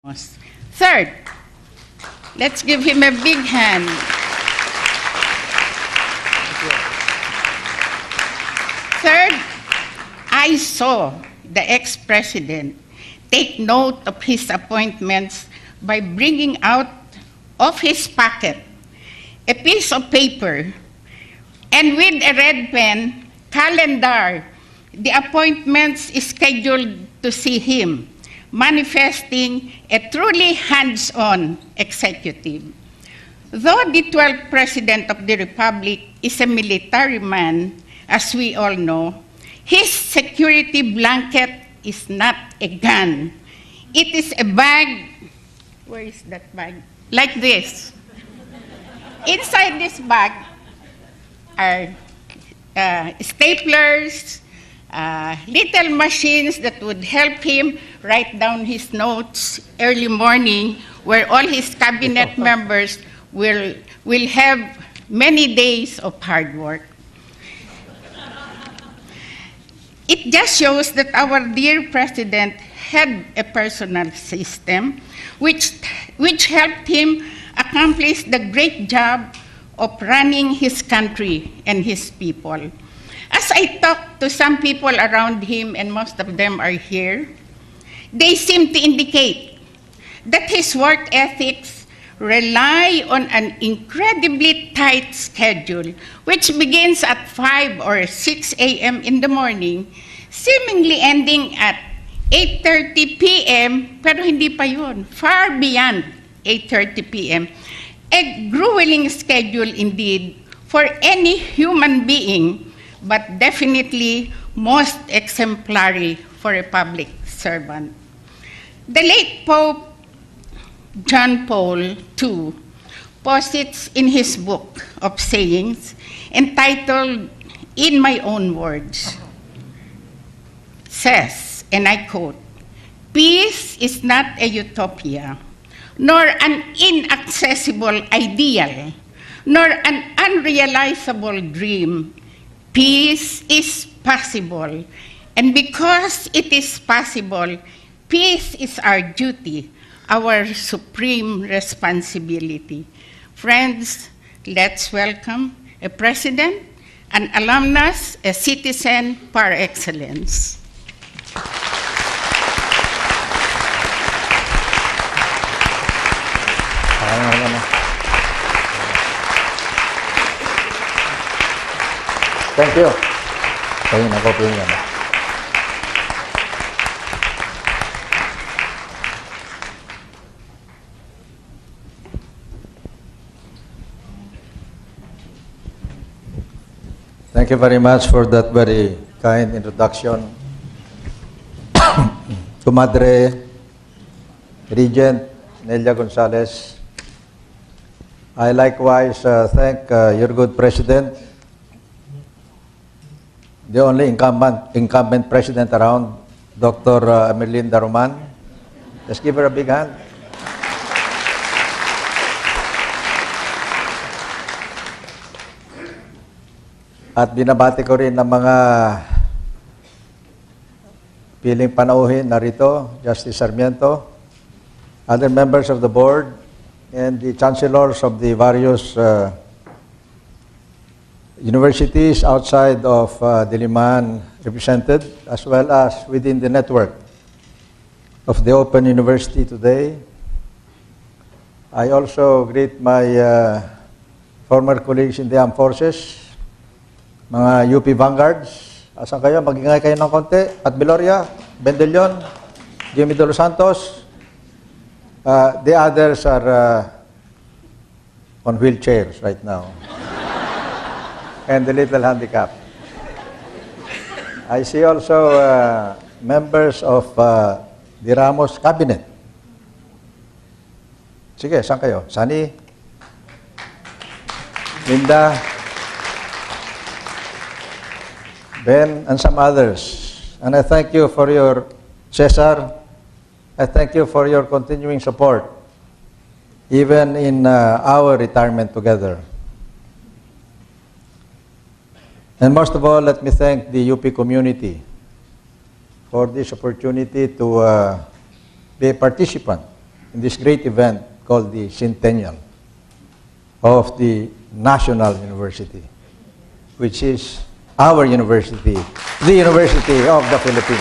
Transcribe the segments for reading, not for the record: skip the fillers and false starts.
Third, let's give him a big hand. Third, I saw the ex-president take note of his appointments by bringing out of his pocket a piece of paper and with a red pen, calendar, the appointments scheduled to see him, manifesting a truly hands-on executive. Though the 12th President of the Republic is a military man, as we all know, his security blanket is not a gun. It is a bag. Where is that bag? Like this. Inside this bag are staplers, little machines that would help him write down his notes early morning, where all his cabinet members will have many days of hard work. It just shows that our dear president had a personal system which helped him accomplish the great job of running his country and his people. As I talked to some people around him, and most of them are here, they seem to indicate that his work ethics rely on an incredibly tight schedule, which begins at 5 or 6 a.m. in the morning, seemingly ending at 8:30 p.m., pero hindi pa yun, far beyond 8:30 p.m., a grueling schedule indeed for any human being, but definitely most exemplary for a public servant. The late Pope John Paul II posits in his book of sayings entitled "In My Own Words," says, and I quote, "Peace is not a utopia, nor an inaccessible ideal, nor an unrealizable dream. Peace is possible, and because it is possible, peace is our duty, our supreme responsibility." Friends, let's welcome a president, an alumnus, a citizen par excellence. Thank you. Kayo na ko po yan. Thank you very much for that very kind introduction. Comadre Regent Nelia Gonzalez, I likewise thank your good president, the only incumbent president around, Dr. Merlinda Roman. Let's give her a big hand. At binabati ko rin ng mga piling panauhin narito, Justice Sarmiento, other members of the board, and the chancellors of the various universities outside of Diliman represented, as well as within the network of the Open University today. I also greet my former colleagues in the armed forces, mga UP Vanguards. Asan kayo? Mag-ingay kayo ng konti. At Beloria, Bendelion, Jimmy De Los Santos. The others are on wheelchairs right now. And the little handicap. I see also members of the Ramos cabinet. Sige, saan kayo? Sunny, Linda, Ben, and some others. And I thank you for your, Cesar, I thank you for your continuing support, even in our retirement together. And most of all, let me thank the UP community for this opportunity to be a participant in this great event called the Centennial of the National University, which is our university, the University of the Philippines.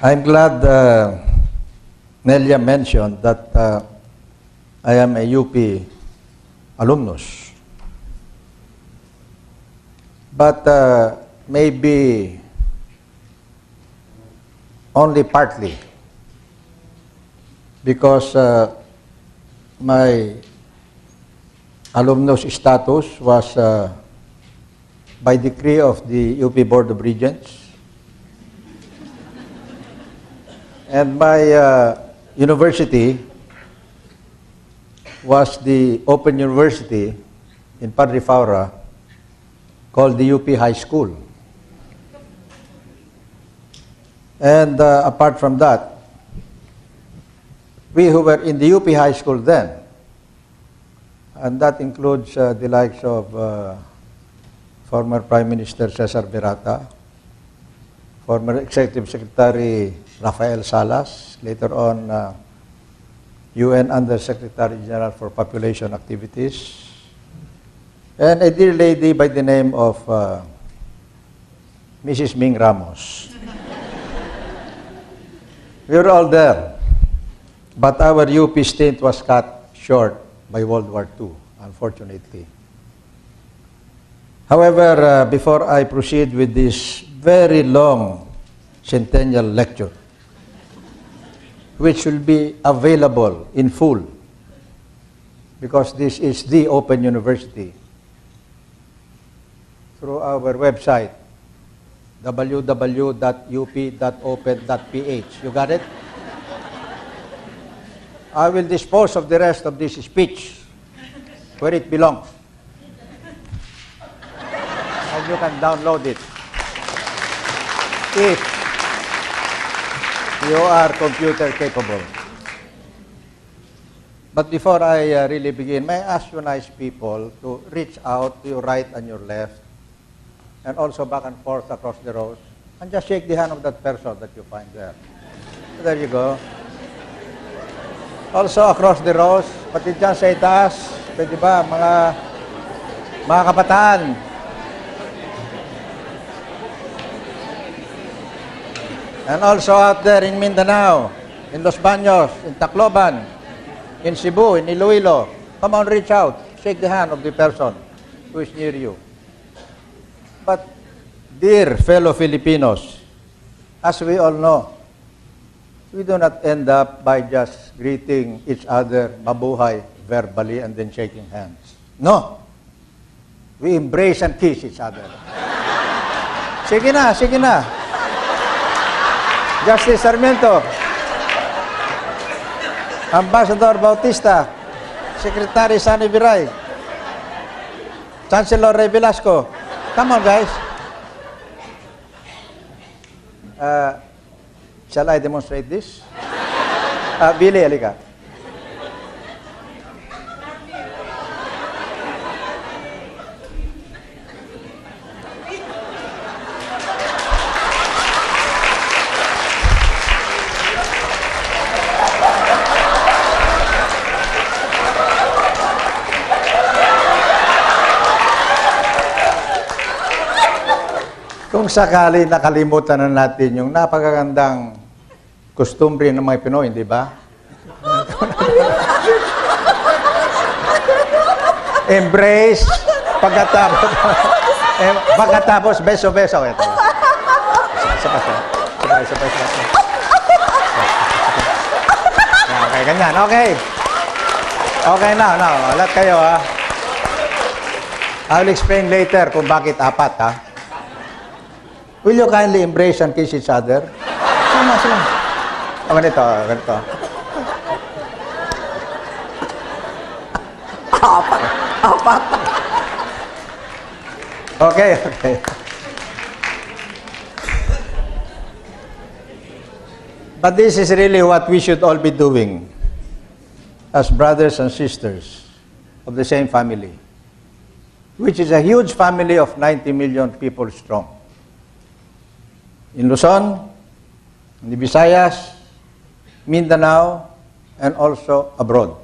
I'm glad Nelia mentioned that I am a UP alumnus. But maybe only partly, because my alumnus status was by decree of the UP Board of Regents. And my university was the Open University in Padre Faura called the UP High School. And apart from that, we who were in the UP High School then, and that includes the likes of former Prime Minister Cesar Berata, former Executive Secretary Rafael Salas, later on UN Under-Secretary General for Population Activities, and a dear lady by the name of Mrs. Ming Ramos. We were all there, but our UP stint was cut short by World War II, unfortunately. However, before I proceed with this very long centennial lecture, which will be available in full, because this is the Open University, through our website, www.up.open.ph. You got it? I will dispose of the rest of this speech where it belongs. And you can download it if you are computer capable. But before I really begin, may I ask you nice people to reach out to your right and your left, and also back and forth across the rows, and just shake the hand of that person that you find there. There you go. Also across the rows, pati dyan sa itaas, pwede ba, mga kabataan. And also out there in Mindanao, in Los Baños, in Tacloban, in Cebu, in Iloilo. Come on, reach out. Shake the hand of the person who is near you. But, dear fellow Filipinos, as we all know, we do not end up by just greeting each other mabuhay verbally and then shaking hands. No. We embrace and kiss each other. Sige na, sige na. Justice Sarmiento, Ambassador Bautista, Secretary Sani Viray, Chancellor Ray Velasco. Come on, guys. Shall I demonstrate this? Billy, halika. Kung sakali nakalimutan na natin yung napakagandang kustumbre ng mga Pinoy, di ba? Embrace, pagkatapos beso-beso. Ito. Sabay. Okay, ganyan. Okay. Okay na. Alat kayo, ha? I'll explain later kung bakit apat, ha? Will you kindly embrace and kiss each other? Sige. Ganito. Apat. Okay. But this is really what we should all be doing as brothers and sisters of the same family, which is a huge family of 90 million people strong. In Luzon, in the Visayas, Mindanao, and also abroad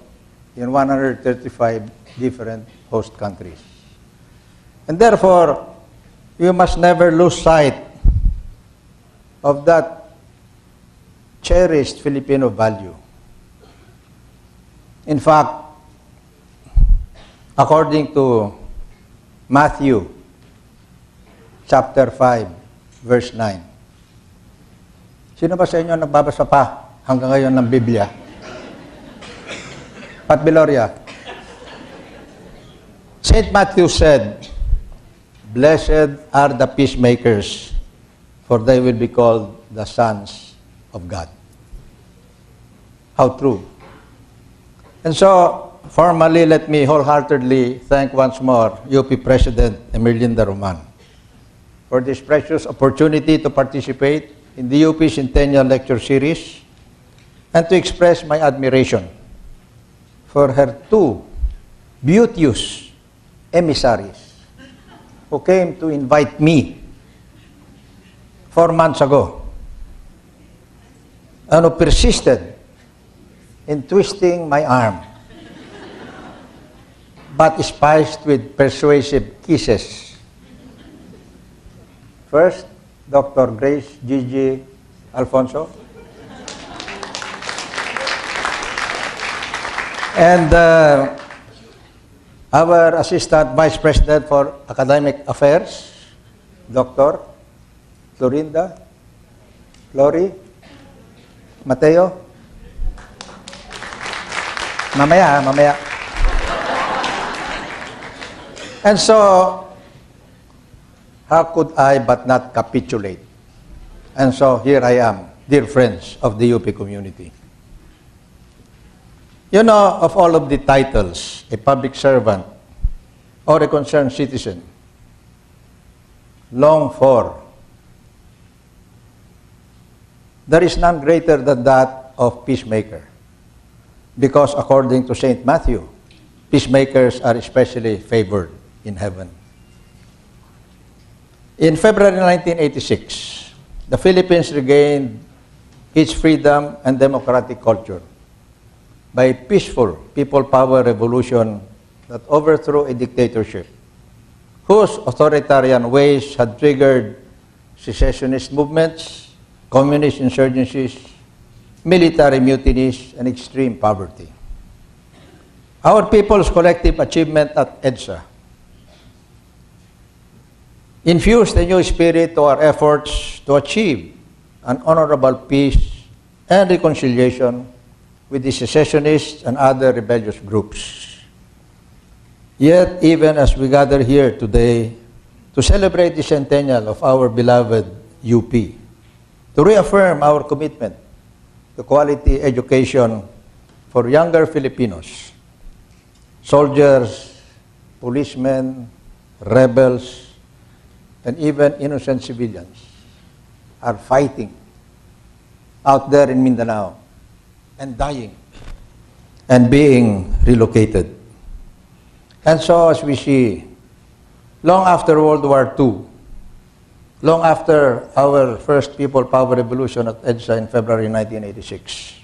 in 135 different host countries. And therefore, you must never lose sight of that cherished Filipino value. In fact, according to Matthew chapter 5, verse 9. Sino ba sa inyo nagbabasa pa hanggang ngayon ng Biblia? Pat Biloria. St. Matthew said, "Blessed are the peacemakers, for they will be called the sons of God." How true. And so, formally, let me wholeheartedly thank once more UP President Emerlinda Roman for this precious opportunity to participate in the UP Centennial Lecture Series and to express my admiration for her two beauteous emissaries who came to invite me 4 months ago and who persisted in twisting my arm, but spiced with persuasive kisses. First, Dr. Grace Gigi Alfonso, and our Assistant Vice President for Academic Affairs, Dr. Florinda, Lori, Mateo. Mamaya. And so, how could I but not capitulate? And so, here I am, dear friends of the UP community. You know, of all of the titles, a public servant or a concerned citizen long for, there is none greater than that of peacemaker. Because according to St. Matthew, peacemakers are especially favored in heaven. In February 1986, the Philippines regained its freedom and democratic culture by a peaceful people power revolution that overthrew a dictatorship whose authoritarian ways had triggered secessionist movements, communist insurgencies, military mutinies, and extreme poverty. Our people's collective achievement at EDSA infused a new spirit to our efforts to achieve an honorable peace and reconciliation with the secessionists and other rebellious groups. Yet, even as we gather here today to celebrate the centennial of our beloved UP, to reaffirm our commitment to quality education for younger Filipinos, soldiers, policemen, rebels, and even innocent civilians are fighting out there in Mindanao and dying and being relocated. And so, as we see, long after World War II, long after our first People Power Revolution at EDSA in February 1986,